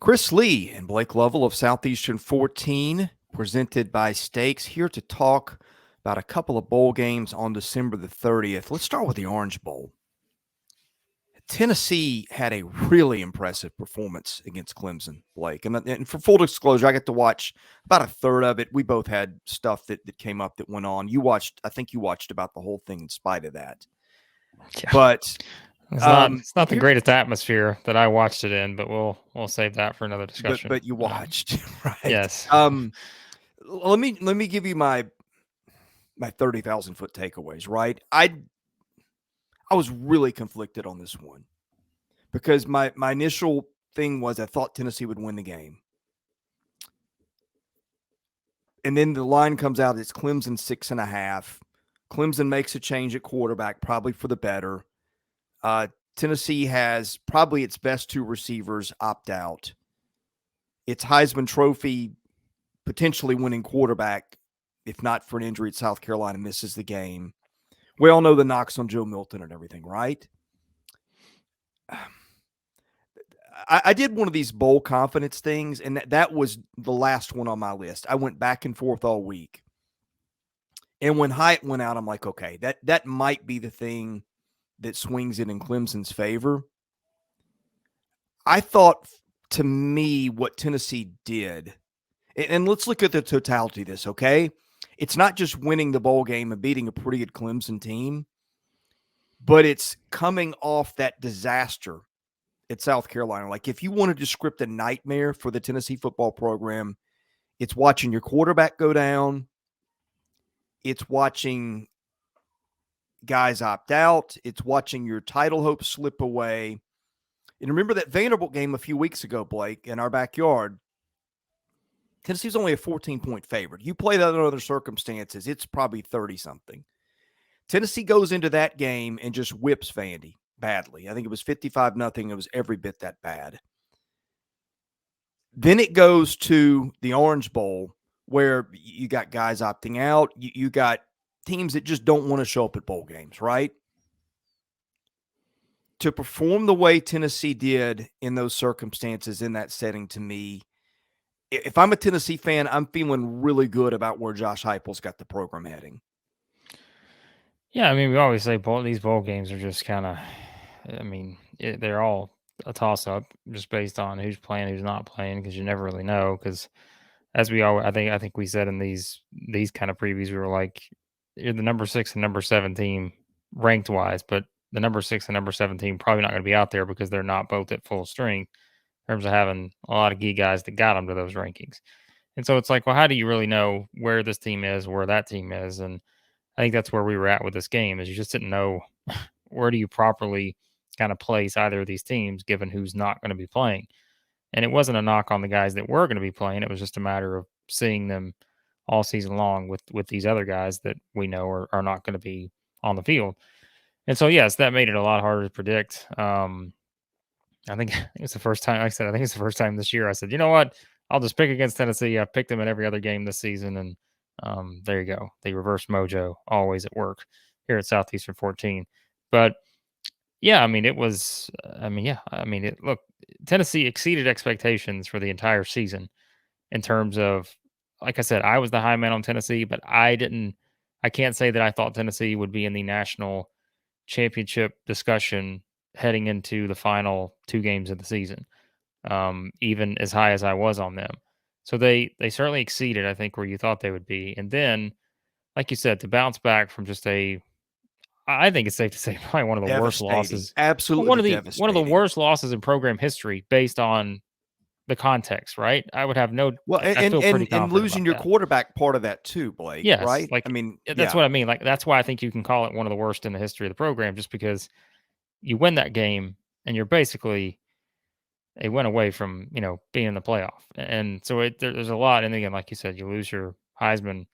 Chris Lee and Blake Lovell of Southeastern 14, presented by Stakes, here to talk about a couple of bowl games on December the 30th. Let's start with the Orange Bowl. Tennessee had a really impressive performance against Clemson, Blake. And for full disclosure, I got to watch about a third of it. We both had stuff that came up that went on. I think you watched about the whole thing in spite of that. Yeah. But it's not the greatest atmosphere that I watched it in, but we'll save that for another discussion. But you watched, right? Yes. Let me give you my 30,000 foot takeaways, right? I was really conflicted on this one because my initial thing was I thought Tennessee would win the game. And then the line comes out, it's Clemson 6.5. Clemson makes a change at quarterback, probably for the better. Tennessee has probably its best two receivers opt out. Its Heisman Trophy potentially winning quarterback, if not for an injury at South Carolina, misses the game. We all know the knocks on Joe Milton and everything, right? I did one of these bowl confidence things, and that was the last one on my list. I went back and forth all week. And when Hyatt went out, I'm like, okay, that might be the thing that swings it in Clemson's favor. I thought, to me, what Tennessee did, and let's look at the totality of this, okay? It's not just winning the bowl game and beating a pretty good Clemson team, but it's coming off that disaster at South Carolina. Like, if you wanted to script a nightmare for the Tennessee football program, it's watching your quarterback go down. It's watching guys opt out. It's watching your title hopes slip away. And remember that Vanderbilt game a few weeks ago, Blake, in our backyard. Tennessee's only a 14-point favorite. You play that under other circumstances, it's probably 30-something. Tennessee goes into that game and just whips Vandy badly. I think it was 55-0. It was every bit that bad. Then it goes to the Orange Bowl, where you got guys opting out. You got teams that just don't want to show up at bowl games, right? To perform the way Tennessee did in those circumstances, in that setting, to me, if I'm a Tennessee fan, I'm feeling really good about where Josh Heupel's got the program heading. Yeah, I mean, we always say these bowl games are just kind of, they're all a toss-up just based on who's playing, who's not playing, because you never really know. Because as we all, I think we said in these kind of previews, we were like, you're the number 6 and number 7 team ranked wise, but the number 6 and number 7 team probably not going to be out there because they're not both at full strength in terms of having a lot of key guys that got them to those rankings. And so it's like, well, how do you really know where this team is, where that team is? And I think that's where we were at with this game, is you just didn't know where do you properly kind of place either of these teams given who's not going to be playing. And it wasn't a knock on the guys that were going to be playing. It was just a matter of seeing them all season long with these other guys that we know are not going to be on the field. And so, yes, that made it a lot harder to predict. I think it's the first time, like I said, I think it's the first time this year I said, you know what, I'll just pick against Tennessee. I've picked them in every other game this season. And there you go. The reverse mojo always at work here at Southeastern 14. But yeah, I mean, look, Tennessee exceeded expectations for the entire season in terms of, like I said, I was the high man on Tennessee, but I can't say that I thought Tennessee would be in the national championship discussion heading into the final 2 games of the season, even as high as I was on them. So they certainly exceeded, I think, where you thought they would be. And then, like you said, to bounce back from just I think it's safe to say probably one of the worst losses. Absolutely one of the worst losses in program history based on the context, right? I would have no. Well, I feel pretty confident and losing your that. quarterback part of that too, Blake. Yes, right? like I mean, that's what I mean. Like that's why I think you can call it one of the worst in the history of the program, just because you win that game and you're basically a win away from being in the playoff. And so there's a lot. And again, like you said, you lose your Heisman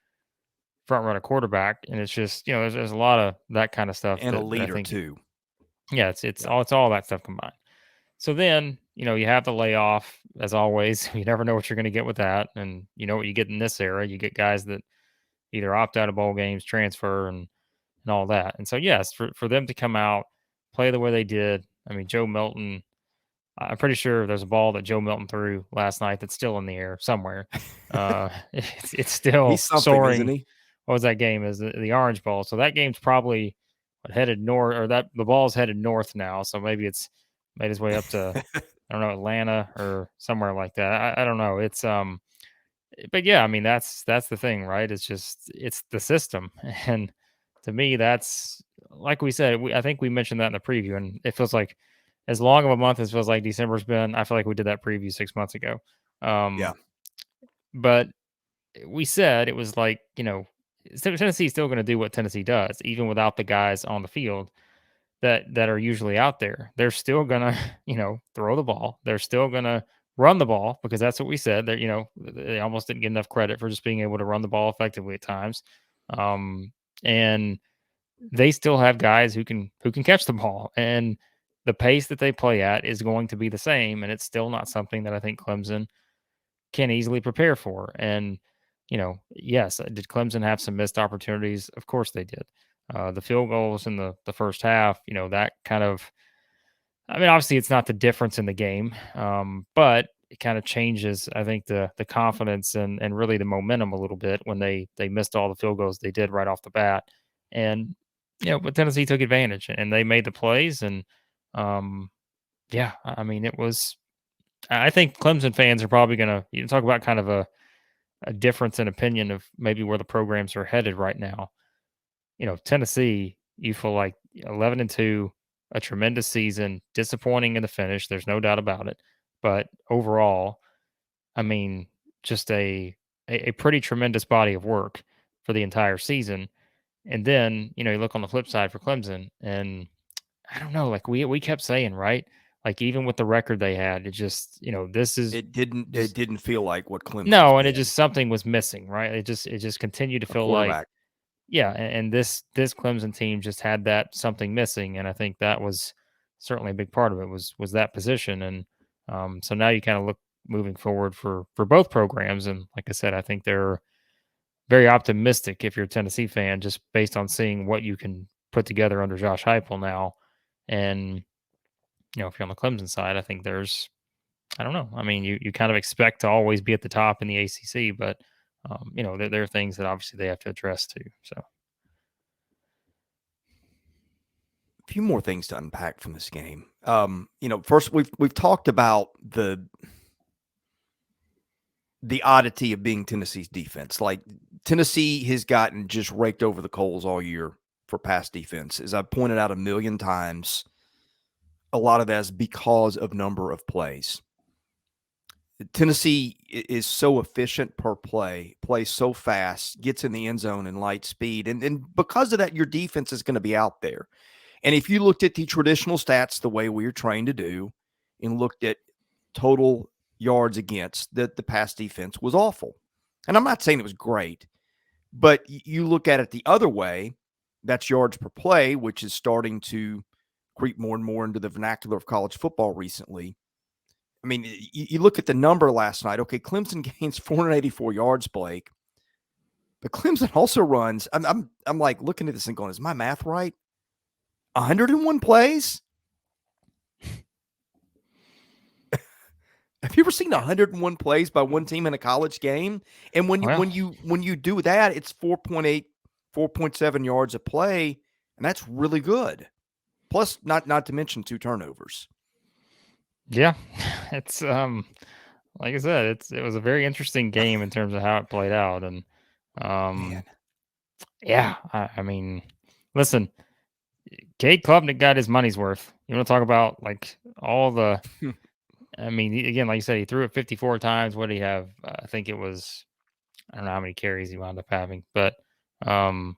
front runner quarterback, and it's just there's a lot of that kind of stuff and that a leader I think, too. Yeah, it's all that stuff combined. So then you have the layoff as always. You never know what you're going to get with that, and you know what you get in this era. You get guys that either opt out of bowl games, transfer, and all that. And so yes, for them to come out, play the way they did. I mean, Joe Milton I'm pretty sure there's a ball that Joe Milton threw last night that's still in the air somewhere. It's He's still something, isn't soaring. he? What was that game? Is the Orange Bowl? So that game's probably headed north, or that the ball's headed north now. So maybe it's made its way up to, I don't know, Atlanta or somewhere like that. I don't know. But yeah, I mean that's the thing, right? It's the system, and to me, that's like we said. I think we mentioned that in the preview, and it feels like as long of a month as feels like December's been. I feel like we did that preview 6 months ago. Yeah. But we said it was like, Tennessee's still going to do what Tennessee does, even without the guys on the field that are usually out there. They're still going to, throw the ball. They're still going to run the ball because that's what we said. That they almost didn't get enough credit for just being able to run the ball effectively at times. And they still have guys who can catch the ball, and the pace that they play at is going to be the same, and it's still not something that I think Clemson can easily prepare for. And yes, did Clemson have some missed opportunities? Of course they did. The field goals in the first half, that kind of, I mean, obviously it's not the difference in the game, but it kind of changes, I think, the confidence and really the momentum a little bit when they missed all the field goals they did right off the bat. And but Tennessee took advantage and they made the plays. And yeah, I mean, it was. I think Clemson fans are probably going to talk about kind of a difference in opinion of maybe where the programs are headed right now. Tennessee, you feel like 11-2, a tremendous season, disappointing in the finish. There's no doubt about it. But overall, I mean, just a pretty tremendous body of work for the entire season. And then, you look on the flip side for Clemson, and I don't know, like we kept saying, right? Like even with the record they had, it just, this is It just didn't feel like what Clemson's no, and it been. just something was missing, right? It just continued to A feel like, quarterback. yeah, and this Clemson team just had that something missing, and I think that was certainly a big part of it was that position. And so now you kind of look moving forward for both programs, and like I said, I think they're very optimistic if you're a Tennessee fan, just based on seeing what you can put together under Josh Heupel now. And if you're on the Clemson side, I think there's, I don't know. I mean, you kind of expect to always be at the top in the ACC, but there are things that obviously they have to address too. So A few more things to unpack from this game. First we've talked about the oddity of being Tennessee's defense. Like Tennessee has gotten just raked over the coals all year for pass defense. As I've pointed out a million times, a lot of that is because of number of plays. Tennessee is so efficient per play, plays so fast, gets in the end zone in light speed. And because of that, your defense is going to be out there. And if you looked at the traditional stats the way we are trained to do and looked at total yards against, the pass defense was awful. And I'm not saying it was great, but you look at it the other way, that's yards per play, which is starting to creep more and more into the vernacular of college football recently. I mean, you look at the number last night. Okay, Clemson gains 484 yards, Blake, but Clemson also runs. I'm like looking at this and going, is my math right? 101 plays. Have you ever seen 101 plays by one team in a college game? And when you do that, it's 4.8, 4.7 yards a play, and that's really good. Plus, not to mention 2 turnovers. yeah, it's like I said, it was a very interesting game in terms of how it played out. And Man, yeah, I mean, listen, Cade Klubnik got his money's worth. You want to talk about like all the, I mean, again, like you said, he threw it 54 times. What did he have? I think it was, I don't know how many carries he wound up having, but um,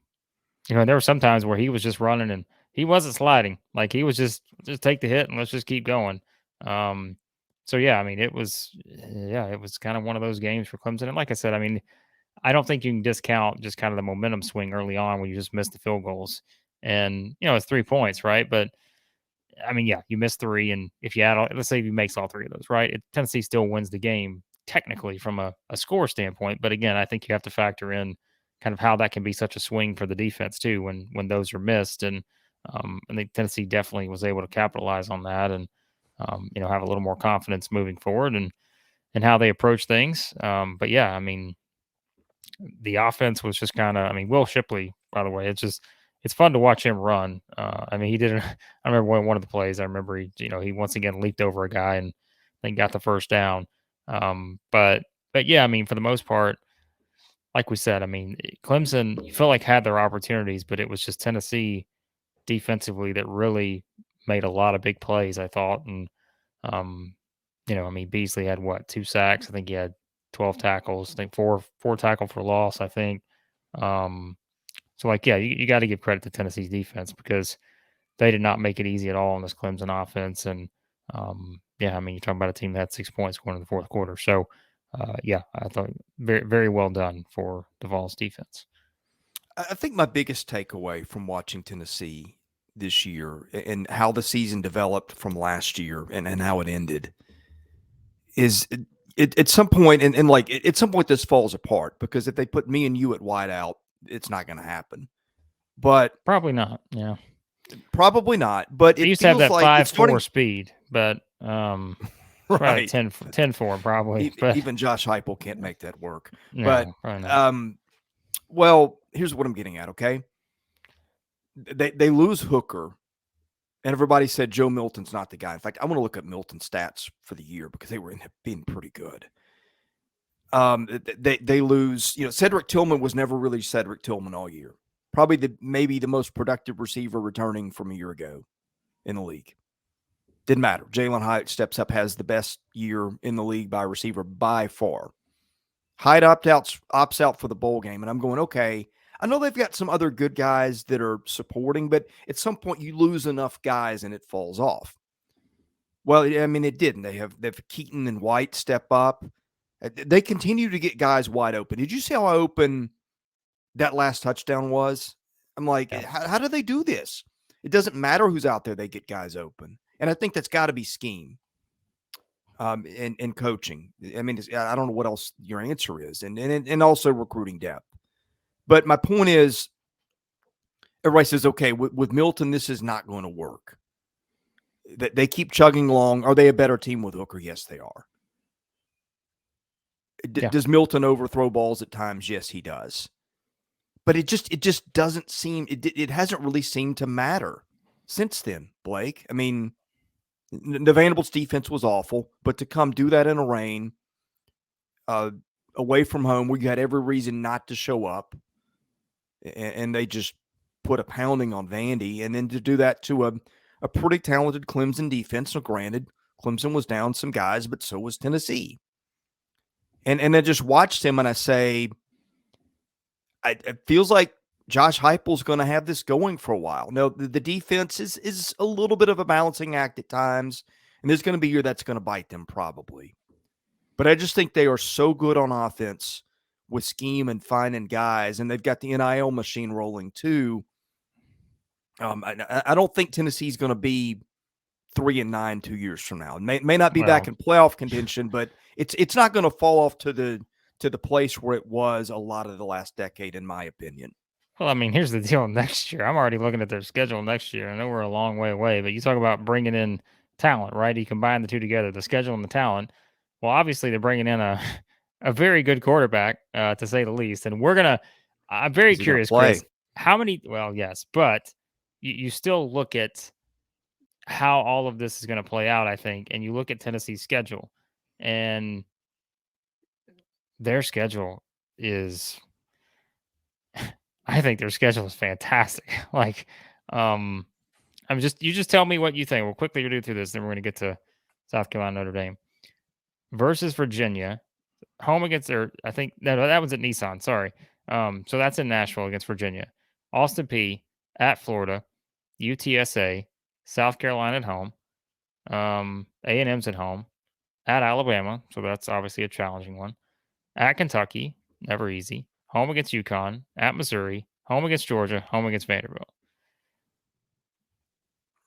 there were some times where he was just running and he wasn't sliding. Like he was just take the hit and let's just keep going. Um, so yeah, I mean, it was kind of one of those games for Clemson. And like I said, I mean, I don't think you can discount just kind of the momentum swing early on when you just missed the field goals. And it's 3 points, right? But I mean, yeah, you missed 3, and if you add, let's say if you makes all 3 of those, right? Tennessee still wins the game technically from a score standpoint. But again, I think you have to factor in kind of how that can be such a swing for the defense too when those are missed. And I think Tennessee definitely was able to capitalize on that. And have a little more confidence moving forward and how they approach things. But yeah, I mean, the offense was just kind of. I mean, Will Shipley, by the way, it's fun to watch him run. I mean, he did. I remember one of the plays. I remember he once again leaped over a guy and then got the first down. But yeah, I mean, for the most part, like we said, I mean, Clemson, you felt like had their opportunities, but it was just Tennessee defensively that really made a lot of big plays, I thought. And, um, I mean, Beasley had what, 2 sacks? I think he had 12 tackles. I think four tackle for loss, I think. Um, so, like, yeah, you got to give credit to Tennessee's defense because they did not make it easy at all in this Clemson offense. And, yeah, I mean, you're talking about a team that had 6 points going in the fourth quarter. So, yeah, I thought very, very well done for the Vols defense. I think my biggest takeaway from watching Tennessee this year and how the season developed from last year and how it ended is at some point, and like at some point, this falls apart because if they put me and you at wideout, it's not going to happen. But Probably not. Yeah. probably not. But They it used to have feels that like it's 5-4 starting. speed, but probably Right. 10-4 probably. But Even Josh Heupel can't make that work. But no, probably not. well, here's what I'm getting at. Okay, they lose Hooker, and everybody said Joe Milton's not the guy. In fact, I want to look at Milton's stats for the year because they were being pretty good. They lose. Cedric Tillman was never really Cedric Tillman all year. Probably maybe the most productive receiver returning from a year ago in the league. Didn't matter. Jalen Hyatt steps up, has the best year in the league by receiver by far. Hyatt opts out for the bowl game, and I'm going, okay, I know they've got some other good guys that are supporting, but at some point you lose enough guys and it falls off. Well, I mean, it didn't. They've Keaton and White step up. They continue to get guys wide open. Did you see how open that last touchdown was? I'm like, Yeah. how do they do this? It doesn't matter who's out there. They get guys open. And I think that's got to be scheme and coaching. I mean, I don't know what else your answer is. And also recruiting depth. But my point is, everybody says, okay, with Milton, this is not going to work. They keep chugging along. Are they a better team with Hooker? Yes, they are. Yeah. Does Milton overthrow balls at times? Yes, he does. But it just doesn't seem, it hasn't really seemed to matter since then, Blake. I mean, the Vanderbilt's defense was awful, but to come do that in a rain, away from home, where you had every reason not to show up, and they just put a pounding on Vandy, and then to do that to a pretty talented Clemson defense. So granted, Clemson was down some guys, but so was Tennessee. And I just watched him, and I say, it feels like Josh Heupel's going to have this going for a while. Now, the defense is a little bit of a balancing act at times, and there's going to be a year that's going to bite them probably. But I just think they are so good on offense with scheme and finding guys, and they've got the NIL machine rolling too. I don't think Tennessee's going to be 3-9 2 years from now. It may not be back in playoff contention, but it's not going to fall off to the place where it was a lot of the last decade, in my opinion. Well, I mean, here's the deal next year. I'm already looking at their schedule next year. I know we're a long way away, but you talk about bringing in talent, right? You combine the two together, the schedule and the talent. Well, obviously, they're bringing in a very good quarterback, to say the least. And I'm very curious, Chris, how many, well, yes, but you still look at how all of this is going to play out, I think, and you look at Tennessee's schedule, and their schedule is I think their schedule is fantastic. Like, you just tell me what you think. We'll quickly do through this, then we're going to get to South Carolina, Notre Dame versus Virginia, home against I think that was at Nissan. Sorry. So that's in Nashville against Virginia, Austin P at Florida, UTSA, South Carolina at home, A&M's at home, at Alabama. So that's obviously a challenging one. At Kentucky, never easy. Home against UConn, at Missouri, home against Georgia, home against Vanderbilt.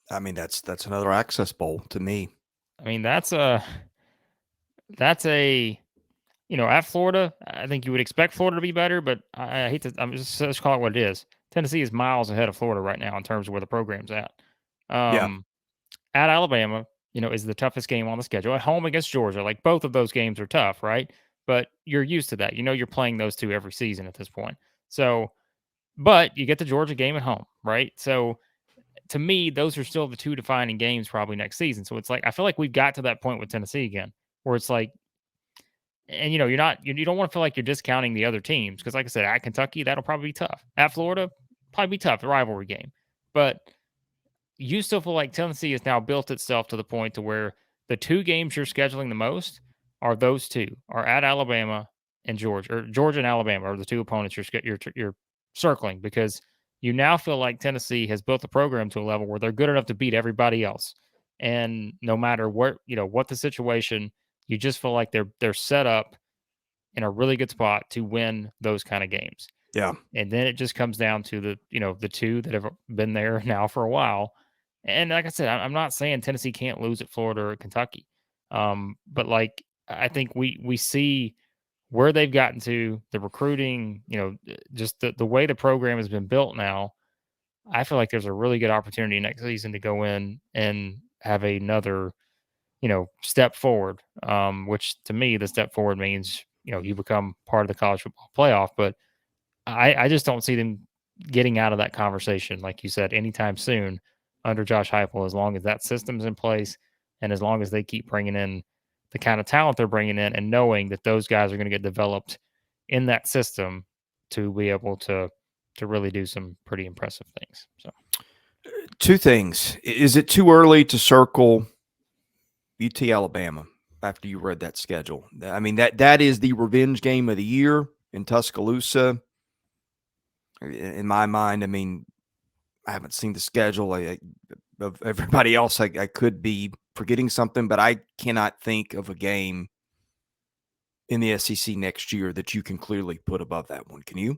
I mean, that's another access bowl to me. I mean, that's a at Florida, I think you would expect Florida to be better, but I hate to, let's call it what it is. Tennessee is miles ahead of Florida right now in terms of where the program's at. Yeah. At Alabama, is the toughest game on the schedule at home against Georgia. Like both of those games are tough, right? But you're used to that. You're playing those two every season at this point. So, but you get the Georgia game at home, right? So to me, those are still the two defining games probably next season. So it's like I feel like we've got to that point with Tennessee again, where it's like, and you don't want to feel like you're discounting the other teams because, like I said, at Kentucky that'll probably be tough. At Florida, probably be tough, the rivalry game, but you still feel like Tennessee has now built itself to the point to where the two games you're scheduling the most are those two, are at Alabama and Georgia, or Georgia and Alabama are the two opponents you're circling because you now feel like Tennessee has built the program to a level where they're good enough to beat everybody else. And no matter what the situation, you just feel like they're set up in a really good spot to win those kind of games. Yeah. And then it just comes down to the two that have been there now for a while. And like I said, I'm not saying Tennessee can't lose at Florida or Kentucky. But like I think we see where they've gotten to, the recruiting, just the way the program has been built now. I feel like there's a really good opportunity next season to go in and have another, step forward. Which to me, the step forward means, you become part of the college football playoff. But I just don't see them getting out of that conversation, like you said, anytime soon under Josh Heupel, as long as that system's in place and as long as they keep bringing in the kind of talent they're bringing in and knowing that those guys are going to get developed in that system to be able to really do some pretty impressive things. So, two things. Is it too early to circle UT Alabama after you read that schedule? I mean, that is the revenge game of the year in Tuscaloosa. In my mind, I mean, I haven't seen the schedule of everybody else. I could be forgetting something, but I cannot think of a game in the SEC next year that you can clearly put above that one. Can you?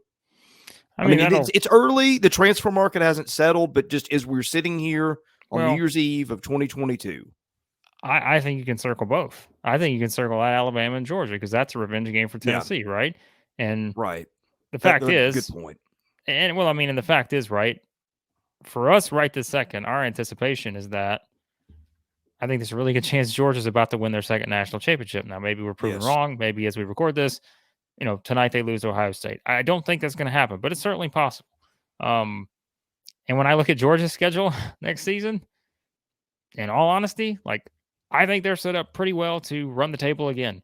I mean, it's early. The transfer market hasn't settled, but just as we're sitting here on New Year's Eve of 2022. I think you can circle both. I think you can circle Alabama and Georgia because that's a revenge game for Tennessee, right? And right. The fact is, good point. And well, I mean, and the fact is, right, for us right this second, our anticipation is that I think there's a really good chance Georgia's about to win their second national championship. Now, maybe we're proven wrong. Maybe as we record this, tonight they lose to Ohio State. I don't think that's going to happen, but it's certainly possible. And when I look at Georgia's schedule next season, in all honesty, like I think they're set up pretty well to run the table again.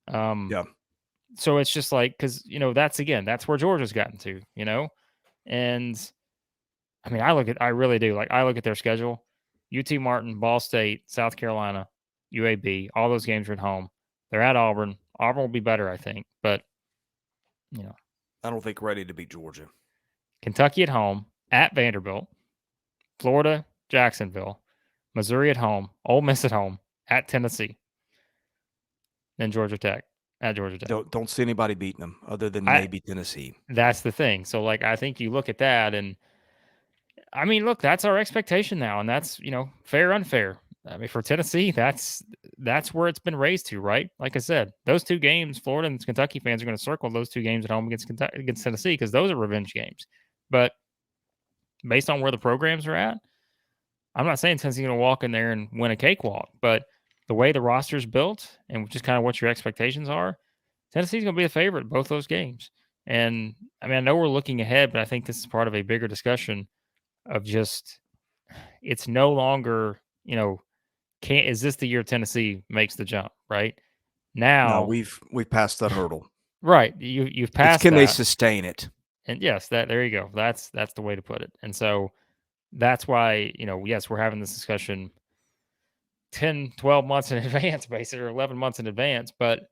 So it's just like, because, that's where Georgia's gotten to, and I mean, I really do. Like, I look at their schedule: UT Martin, Ball State, South Carolina, UAB. All those games are at home. They're at Auburn. Auburn will be better, I think, but I don't think ready to beat Georgia. Kentucky at home, at Vanderbilt, Florida, Jacksonville, Missouri at home, Ole Miss at home, at Tennessee, then Georgia Tech. At Georgia Tech. Don't see anybody beating them other than maybe Tennessee. That's the thing. So, like, I think you look at that, and I mean, look, that's our expectation now, and that's fair, unfair. I mean, for Tennessee, that's where it's been raised to, right? Like I said, those two games, Florida and Kentucky fans are going to circle those two games at home against Tennessee because those are revenge games. But based on where the programs are at, I'm not saying Tennessee's going to walk in there and win a cakewalk, but the way the roster's built and just kind of what your expectations are, Tennessee's going to be the favorite in both those games. And I mean, I know we're looking ahead, but I think this is part of a bigger discussion of just, it's no longer, is this the year Tennessee makes the jump, right? Now no, we've passed that hurdle. Right. You've passed can they sustain it? And yes, there you go. That's the way to put it. And so that's why, yes, we're having this discussion 10, 12 months in advance, basically, or 11 months in advance, but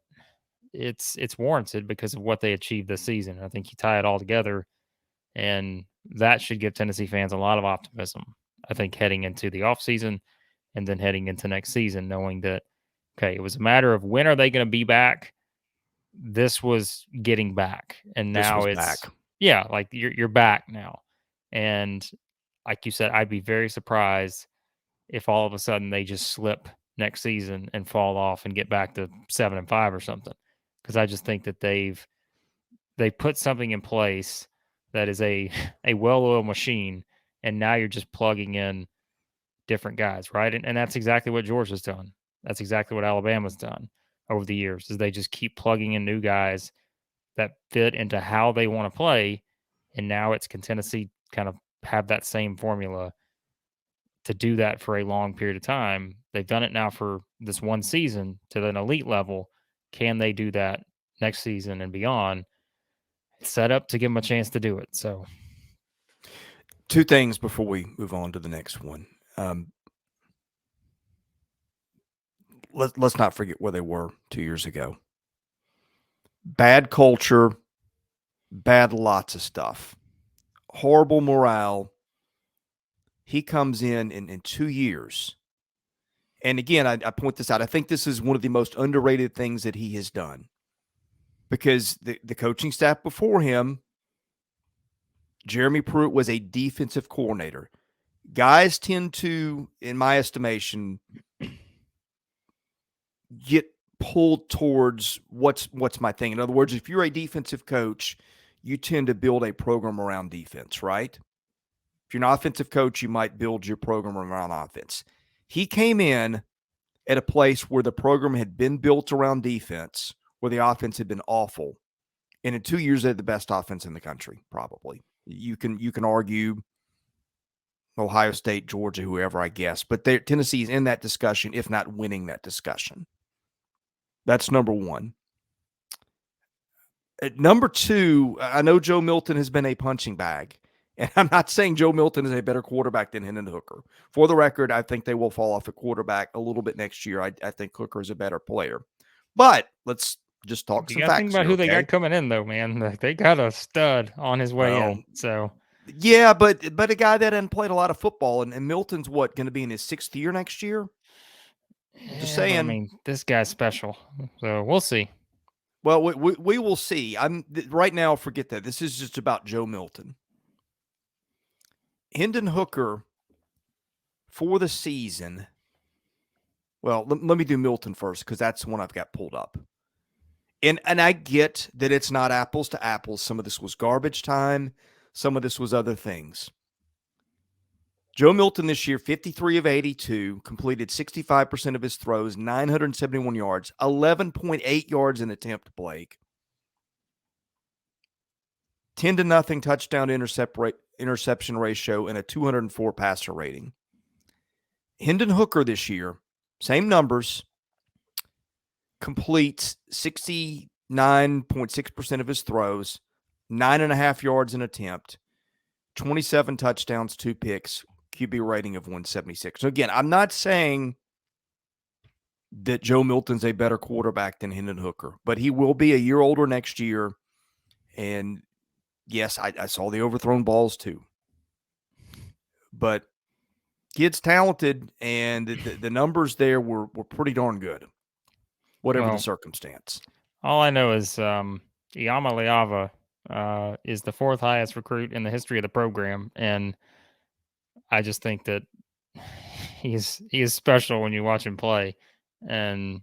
it's warranted because of what they achieved this season. I think you tie it all together, and that should give Tennessee fans a lot of optimism, I think, heading into the offseason and then heading into next season, knowing that, okay, it was a matter of when are they going to be back? This was getting back, and now it's back. Yeah, like you're back now. And like you said, I'd be very surprised if all of a sudden they just slip next season and fall off and get back to 7-5 or something. Because I just think that they put something in place that is a well-oiled machine, and now you're just plugging in different guys, right? And that's exactly what Georgia's done. That's exactly what Alabama's done over the years, is they just keep plugging in new guys that fit into how they want to play. And now can Tennessee kind of have that same formula to do that for a long period of time? They've done it now for this one season to an elite level. Can they do that next season and beyond? It's set up to give them a chance to do it. So, two things before we move on to the next one. Let's not forget where they were 2 years ago. Bad culture, bad lots of stuff, horrible morale. He comes in 2 years. And again, I point this out. I think this is one of the most underrated things that he has done, because the coaching staff before him, Jeremy Pruitt, was a defensive coordinator. Guys tend to, in my estimation, get pulled towards what's my thing. In other words, if you're a defensive coach, you tend to build a program around defense, right? If you're an offensive coach, you might build your program around offense. He came in at a place where the program had been built around defense, where the offense had been awful. And in 2 years, they had the best offense in the country, probably. You can argue Ohio State, Georgia, whoever, I guess. But Tennessee is in that discussion, if not winning that discussion. That's number one. At number two, I know Joe Milton has been a punching bag. And I'm not saying Joe Milton is a better quarterback than Hendon Hooker. For the record, I think they will fall off a quarterback a little bit next year. I think Hooker is a better player. But let's just talk you some got to facts think about here, who okay? they got coming in, though, man. Like, they got a stud on his way in. So, yeah, but a guy that hadn't played a lot of football, and Milton's going to be in his 6th year next year? Just saying. I mean, this guy's special. So we'll see. Well, we will see. Right now, forget that. This is just about Joe Milton. Hendon Hooker for the season. Well, let me do Milton first, because that's the one I've got pulled up. And I get that it's not apples to apples. Some of this was garbage time. Some of this was other things. Joe Milton this year, 53 of 82, completed 65% of his throws, 971 yards, 11.8 yards an attempt, Blake. 10-0 touchdown interception ratio, and a 204 passer rating. Hendon Hooker this year, same numbers, completes 69.6% of his throws, 9.5 yards an attempt, 27 touchdowns, 2 picks, QB rating of 176. So again, I'm not saying that Joe Milton's a better quarterback than Hendon Hooker, but he will be a year older next year. And yes, I saw the overthrown balls too. But kid's talented, and the numbers there were pretty darn good, whatever the circumstance. All I know is Iama Leava is the 4th highest recruit in the history of the program, and I just think that he is special when you watch him play, and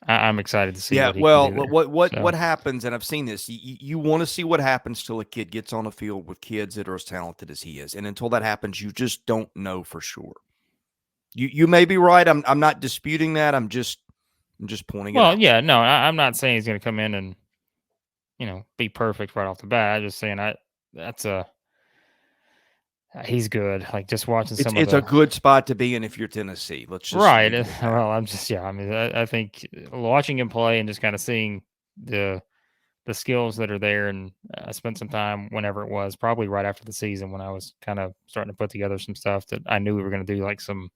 I'm excited to see. Yeah, what he well, can do what happens, and I've seen this. You want to see what happens till a kid gets on a field with kids that are as talented as he is, and until that happens, you just don't know for sure. You may be right. I'm not disputing that. I'm just pointing it out. Well, yeah, no, I'm not saying he's going to come in and be perfect right off the bat. I'm just saying he's good. Like, just watching It's a good spot to be in if you're Tennessee. Let's just right. Well, I mean, I think watching him play and just kind of seeing the skills that are there, and I spent some time whenever it was, probably right after the season, when I was kind of starting to put together some stuff that I knew we were going to do, like some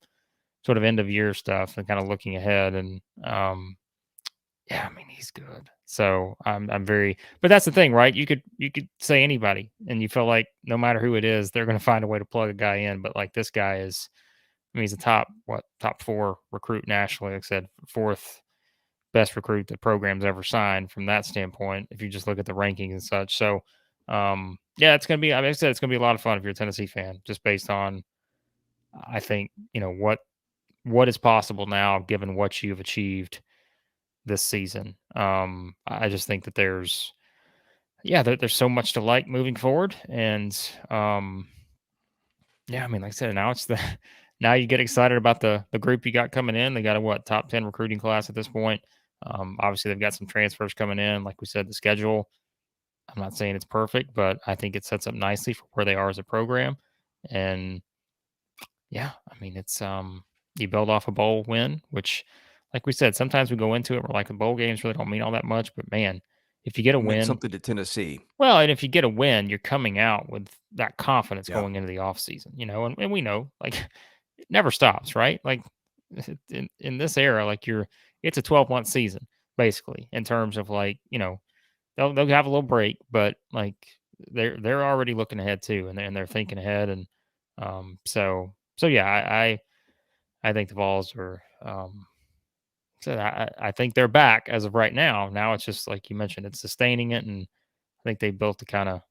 sort of end of year stuff and kind of looking ahead. And yeah, I mean, he's good. So I'm very, but that's the thing, right? You could say anybody, and you feel like no matter who it is, they're going to find a way to plug a guy in. But like, this guy is, I mean, he's a top 4 recruit nationally. Like I said, 4th best recruit the program's ever signed from that standpoint, if you just look at the rankings and such. So yeah, it's going to be, I mean, I said, it's going to be a lot of fun if you're a Tennessee fan, just based on, I think, what is possible now, given what you've achieved this season. I just think that there's so much to like moving forward. And Yeah, I mean, like I said, now it's the now you get excited about the group you got coming in. They got a top 10 recruiting class at this point. Obviously, they've got some transfers coming in. Like we said, the schedule. I'm not saying it's perfect, but I think it sets up nicely for where they are as a program. And yeah, I mean, it's you build off a bowl win, which, like we said, sometimes we go into it, we're like the bowl games really don't mean all that much. But man, if you get a Meant win, something to Tennessee. well, and if you get a win, you're coming out with that confidence Yeah. going into the offseason, and we know like it never stops, right? Like in this era, like it's a 12-month season basically in terms of like, they'll have a little break, but like they're already looking ahead too, and they're thinking ahead, and so yeah, I think the Vols are so I think they're back as of right now. Now it's just like you mentioned, it's sustaining it, and I think they built the kind of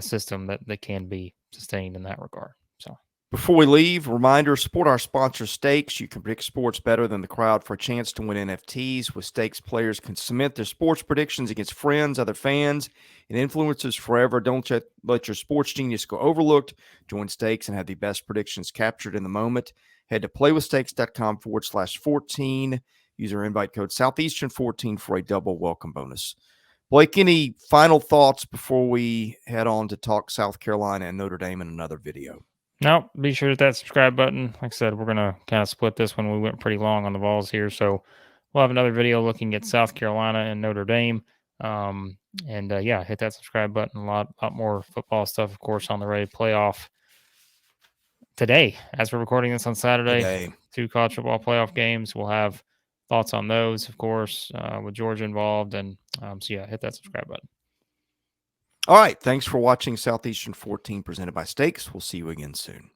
system that can be sustained in that regard. So Before we leave, reminder, support our sponsor Stakes. You can predict sports better than the crowd for a chance to win NFTs. With Stakes, players can submit their sports predictions against friends, other fans, and influencers forever. Don't let your sports genius go overlooked. Join Stakes and have the best predictions captured in the moment. Head to playwithstakes.com/14. Use our invite code Southeastern14 for a double welcome bonus. Blake, any final thoughts before we head on to talk South Carolina and Notre Dame in another video? no, be sure to hit that subscribe button. Like I said, we're gonna kind of split this one. We went pretty long on the Vols here, so we'll have another video looking at South Carolina and Notre Dame. And yeah, hit that subscribe button. A lot more football stuff, of course, on the way. Playoff today, as we're recording this on Saturday. Today. 2 college football playoff games. We'll have thoughts on those, of course, with Georgia involved. And so yeah, hit that subscribe button. All right. Thanks for watching Southeastern 14 presented by Stakes. We'll see you again soon.